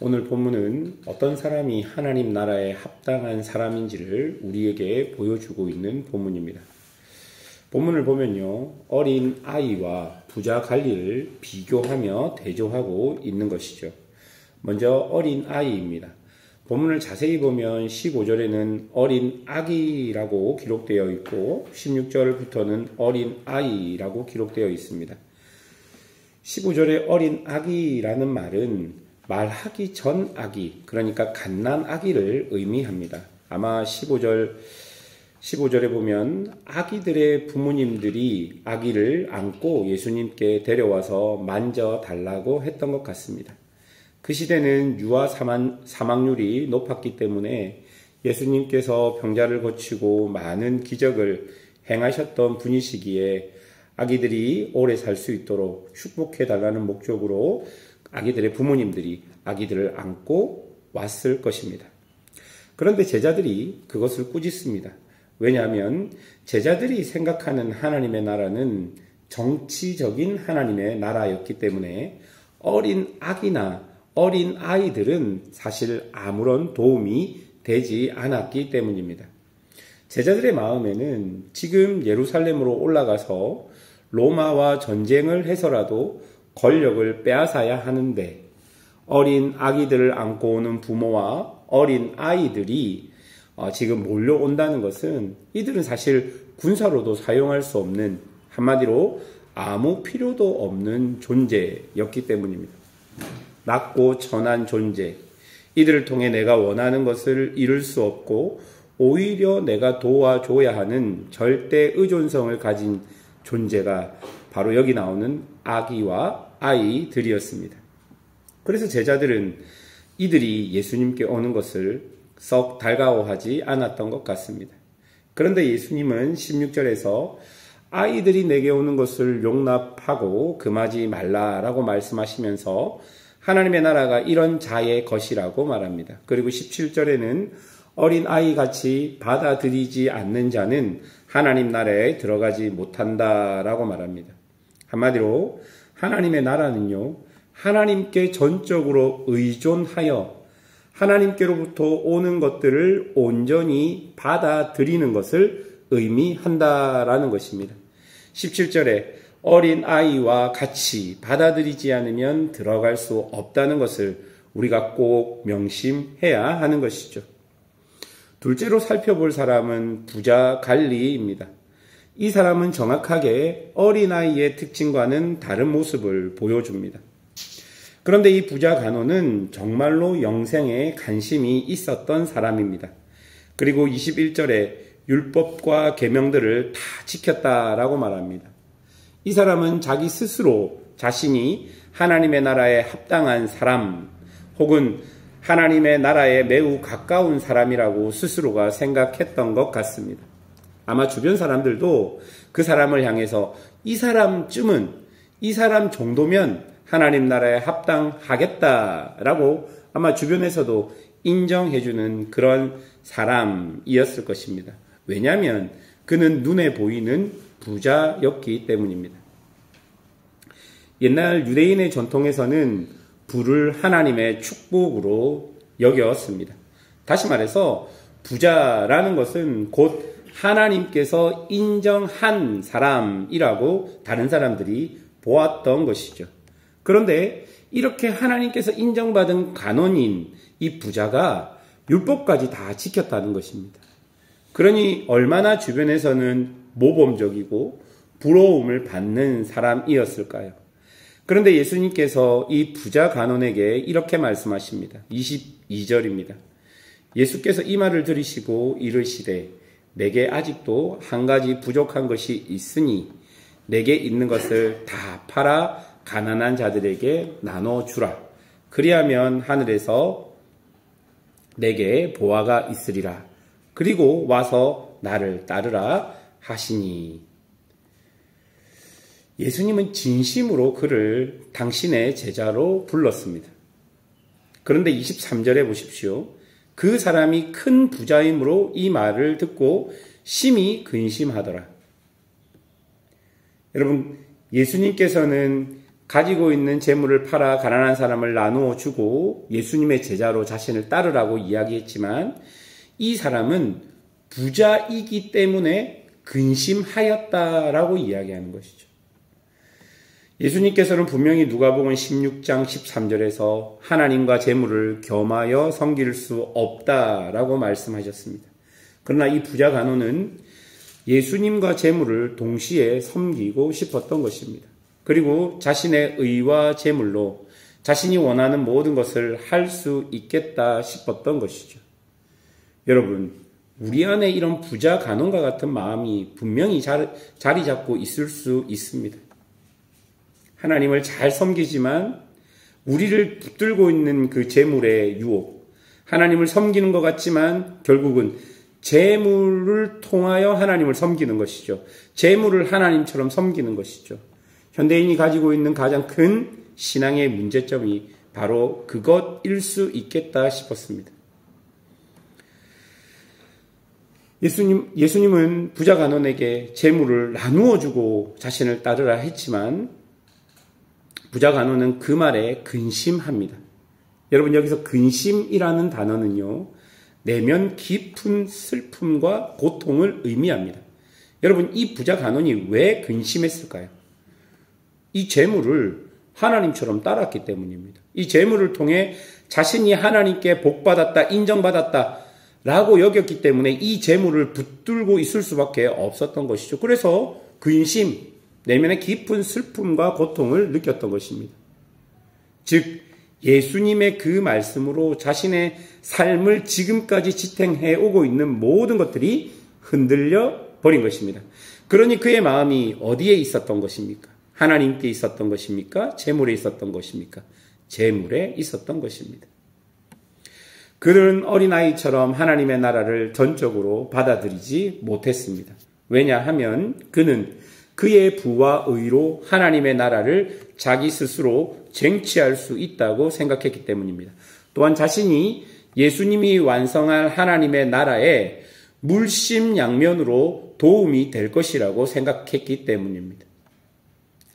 오늘 본문은 어떤 사람이 하나님 나라에 합당한 사람인지를 우리에게 보여주고 있는 본문입니다. 본문을 보면요, 어린 아이와 부자 관리를 비교하며 대조하고 있는 것이죠. 먼저 어린 아이입니다. 본문을 자세히 보면 15절에는 어린 아기라고 기록되어 있고 16절부터는 어린 아이라고 기록되어 있습니다. 15절의 어린 아기라는 말은 말하기 전 아기, 그러니까 갓난 아기를 의미합니다. 아마 15절에 보면 아기들의 부모님들이 아기를 안고 예수님께 데려와서 만져달라고 했던 것 같습니다. 그 시대는 유아 사망률이 높았기 때문에 예수님께서 병자를 고치고 많은 기적을 행하셨던 분이시기에 아기들이 오래 살 수 있도록 축복해달라는 목적으로 아기들의 부모님들이 아기들을 안고 왔을 것입니다. 그런데 제자들이 그것을 꾸짖습니다. 왜냐하면 제자들이 생각하는 하나님의 나라는 정치적인 하나님의 나라였기 때문에 어린 아기나 어린 아이들은 사실 아무런 도움이 되지 않았기 때문입니다. 제자들의 마음에는 지금 예루살렘으로 올라가서 로마와 전쟁을 해서라도 권력을 빼앗아야 하는데 어린 아기들을 안고 오는 부모와 어린 아이들이 지금 몰려온다는 것은 이들은 사실 군사로도 사용할 수 없는, 한마디로 아무 필요도 없는 존재였기 때문입니다. 낮고 천한 존재, 이들을 통해 내가 원하는 것을 이룰 수 없고 오히려 내가 도와줘야 하는 절대 의존성을 가진 존재가 바로 여기 나오는 아기와 아이들이었습니다. 그래서 제자들은 이들이 예수님께 오는 것을 썩 달가워하지 않았던 것 같습니다. 그런데 예수님은 16절에서 아이들이 내게 오는 것을 용납하고 금하지 말라라고 말씀하시면서 하나님의 나라가 이런 자의 것이라고 말합니다. 그리고 17절에는 어린 아이같이 받아들이지 않는 자는 하나님 나라에 들어가지 못한다라고 말합니다. 한마디로 하나님의 나라는요, 하나님께 전적으로 의존하여 하나님께로부터 오는 것들을 온전히 받아들이는 것을 의미한다라는 것입니다. 17절에 어린 아이와 같이 받아들이지 않으면 들어갈 수 없다는 것을 우리가 꼭 명심해야 하는 것이죠. 둘째로 살펴볼 사람은 부자 갈리입니다. 이 사람은 정확하게 어린아이의 특징과는 다른 모습을 보여줍니다. 그런데 이 부자 간호는 정말로 영생에 관심이 있었던 사람입니다. 그리고 21절에 율법과 계명들을 다 지켰다라고 말합니다. 이 사람은 자기 스스로 자신이 하나님의 나라에 합당한 사람 혹은 하나님의 나라에 매우 가까운 사람이라고 스스로가 생각했던 것 같습니다. 아마 주변 사람들도 그 사람을 향해서 이 사람쯤은, 이 사람 정도면 하나님 나라에 합당하겠다라고 아마 주변에서도 인정해주는 그런 사람이었을 것입니다. 왜냐하면 그는 눈에 보이는 부자였기 때문입니다. 옛날 유대인의 전통에서는 부를 하나님의 축복으로 여겼습니다. 다시 말해서 부자라는 것은 곧 하나님께서 인정한 사람이라고 다른 사람들이 보았던 것이죠. 그런데 이렇게 하나님께서 인정받은 간원인 이 부자가 율법까지 다 지켰다는 것입니다. 그러니 얼마나 주변에서는 모범적이고 부러움을 받는 사람이었을까요? 그런데 예수님께서 이 부자 간원에게 이렇게 말씀하십니다. 22절입니다. 예수께서 이 말을 들으시고 이르시되 내게 아직도 한 가지 부족한 것이 있으니 내게 있는 것을 다 팔아 가난한 자들에게 나눠주라. 그리하면 하늘에서 내게 보화가 있으리라. 그리고 와서 나를 따르라 하시니. 예수님은 진심으로 그를 당신의 제자로 불렀습니다. 그런데 23절에 보십시오. 그 사람이 큰 부자이므로 이 말을 듣고 심히 근심하더라. 여러분, 예수님께서는 가지고 있는 재물을 팔아 가난한 사람을 나누어 주고 예수님의 제자로 자신을 따르라고 이야기했지만 이 사람은 부자이기 때문에 근심하였다라고 이야기하는 것이죠. 예수님께서는 분명히 누가복음 16장 13절에서 하나님과 재물을 겸하여 섬길 수 없다라고 말씀하셨습니다. 그러나 이 부자 간호는 예수님과 재물을 동시에 섬기고 싶었던 것입니다. 그리고 자신의 의와 재물로 자신이 원하는 모든 것을 할 수 있겠다 싶었던 것이죠. 여러분, 우리 안에 이런 부자 간호과 같은 마음이 분명히 자리 잡고 있을 수 있습니다. 하나님을 잘 섬기지만 우리를 붙들고 있는 그 재물의 유혹, 하나님을 섬기는 것 같지만 결국은 재물을 통하여 하나님을 섬기는 것이죠. 재물을 하나님처럼 섬기는 것이죠. 현대인이 가지고 있는 가장 큰 신앙의 문제점이 바로 그것일 수 있겠다 싶었습니다. 예수님은 부자 간원에게 재물을 나누어 주고 자신을 따르라 했지만 부자 간원은 그 말에 근심합니다. 여러분, 여기서 근심이라는 단어는요, 내면 깊은 슬픔과 고통을 의미합니다. 여러분, 이 부자 간원이 왜 근심했을까요? 이 재물을 하나님처럼 따랐기 때문입니다. 이 재물을 통해 자신이 하나님께 복받았다, 인정받았다 라고 여겼기 때문에 이 재물을 붙들고 있을 수밖에 없었던 것이죠. 그래서 근심, 내면의 깊은 슬픔과 고통을 느꼈던 것입니다. 즉, 예수님의 그 말씀으로 자신의 삶을 지금까지 지탱해 오고 있는 모든 것들이 흔들려 버린 것입니다. 그러니 그의 마음이 어디에 있었던 것입니까? 하나님께 있었던 것입니까? 재물에 있었던 것입니까? 재물에 있었던 것입니다. 그는 어린아이처럼 하나님의 나라를 전적으로 받아들이지 못했습니다. 왜냐하면 그는 그의 부와 의로 하나님의 나라를 자기 스스로 쟁취할 수 있다고 생각했기 때문입니다. 또한 자신이 예수님이 완성할 하나님의 나라에 물심양면으로 도움이 될 것이라고 생각했기 때문입니다.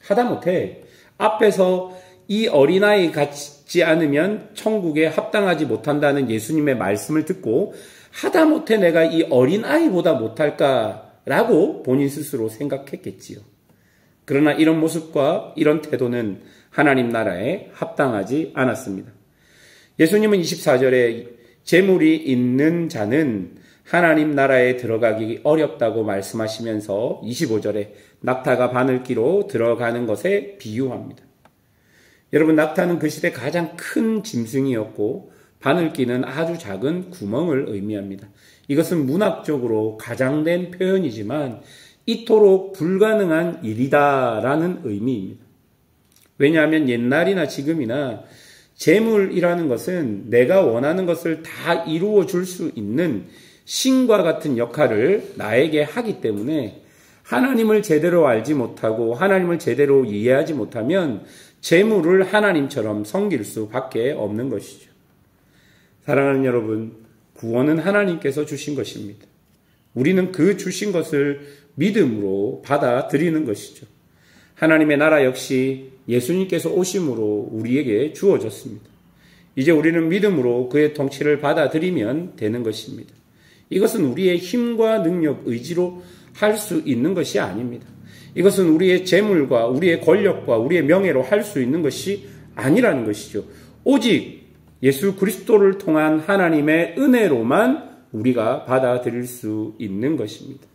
하다못해 앞에서 이 어린아이 같지 않으면 천국에 합당하지 못한다는 예수님의 말씀을 듣고 하다못해 내가 이 어린아이보다 못할까라고 본인 스스로 생각했겠지요. 그러나 이런 모습과 이런 태도는 하나님 나라에 합당하지 않았습니다. 예수님은 24절에 재물이 있는 자는 하나님 나라에 들어가기 어렵다고 말씀하시면서 25절에 낙타가 바늘기로 들어가는 것에 비유합니다. 여러분, 낙타는 그 시대 가장 큰 짐승이었고 바늘기는 아주 작은 구멍을 의미합니다. 이것은 문학적으로 가장된 표현이지만 이토록 불가능한 일이다라는 의미입니다. 왜냐하면 옛날이나 지금이나 재물이라는 것은 내가 원하는 것을 다 이루어 줄 수 있는 신과 같은 역할을 나에게 하기 때문에 하나님을 제대로 알지 못하고 하나님을 제대로 이해하지 못하면 재물을 하나님처럼 섬길 수밖에 없는 것이죠. 사랑하는 여러분, 구원은 하나님께서 주신 것입니다. 우리는 그 주신 것을 믿음으로 받아들이는 것이죠. 하나님의 나라 역시 예수님께서 오심으로 우리에게 주어졌습니다. 이제 우리는 믿음으로 그의 통치를 받아들이면 되는 것입니다. 이것은 우리의 힘과 능력, 의지로 할 수 있는 것이 아닙니다. 이것은 우리의 재물과 우리의 권력과 우리의 명예로 할 수 있는 것이 아니라는 것이죠. 오직 예수 그리스도를 통한 하나님의 은혜로만 우리가 받아들일 수 있는 것입니다.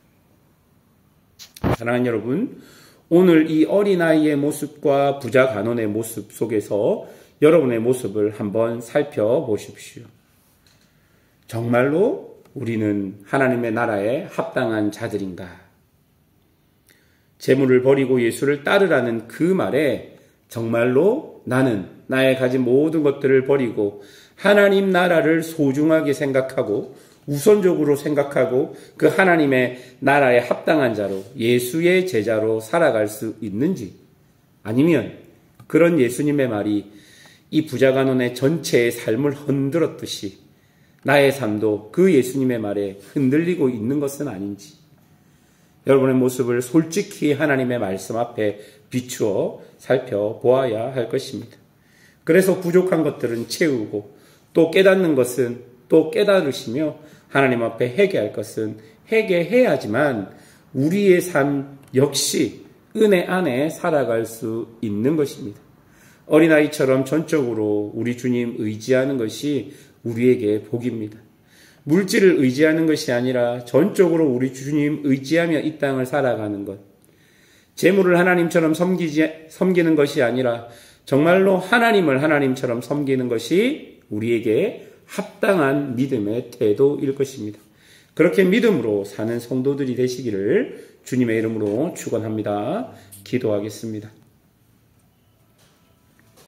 사랑하는 여러분, 오늘 이 어린아이의 모습과 부자 간원의 모습 속에서 여러분의 모습을 한번 살펴보십시오. 정말로 우리는 하나님의 나라에 합당한 자들인가? 재물을 버리고 예수를 따르라는 그 말에 정말로 나는 나의 가진 모든 것들을 버리고 하나님 나라를 소중하게 생각하고 우선적으로 생각하고 그 하나님의 나라에 합당한 자로 예수의 제자로 살아갈 수 있는지, 아니면 그런 예수님의 말이 이 부자 간원의 전체의 삶을 흔들었듯이 나의 삶도 그 예수님의 말에 흔들리고 있는 것은 아닌지, 여러분의 모습을 솔직히 하나님의 말씀 앞에 비추어 살펴보아야 할 것입니다. 그래서 부족한 것들은 채우고 또 깨닫는 것은 또 깨달으시며 하나님 앞에 회개할 것은 회개해야지만 우리의 삶 역시 은혜 안에 살아갈 수 있는 것입니다. 어린아이처럼 전적으로 우리 주님 의지하는 것이 우리에게 복입니다. 물질을 의지하는 것이 아니라 전적으로 우리 주님 의지하며 이 땅을 살아가는 것. 재물을 하나님처럼 섬기는 것이 아니라 정말로 하나님을 하나님처럼 섬기는 것이 우리에게 합당한 믿음의 태도일 것입니다. 그렇게 믿음으로 사는 성도들이 되시기를 주님의 이름으로 축원합니다. 기도하겠습니다.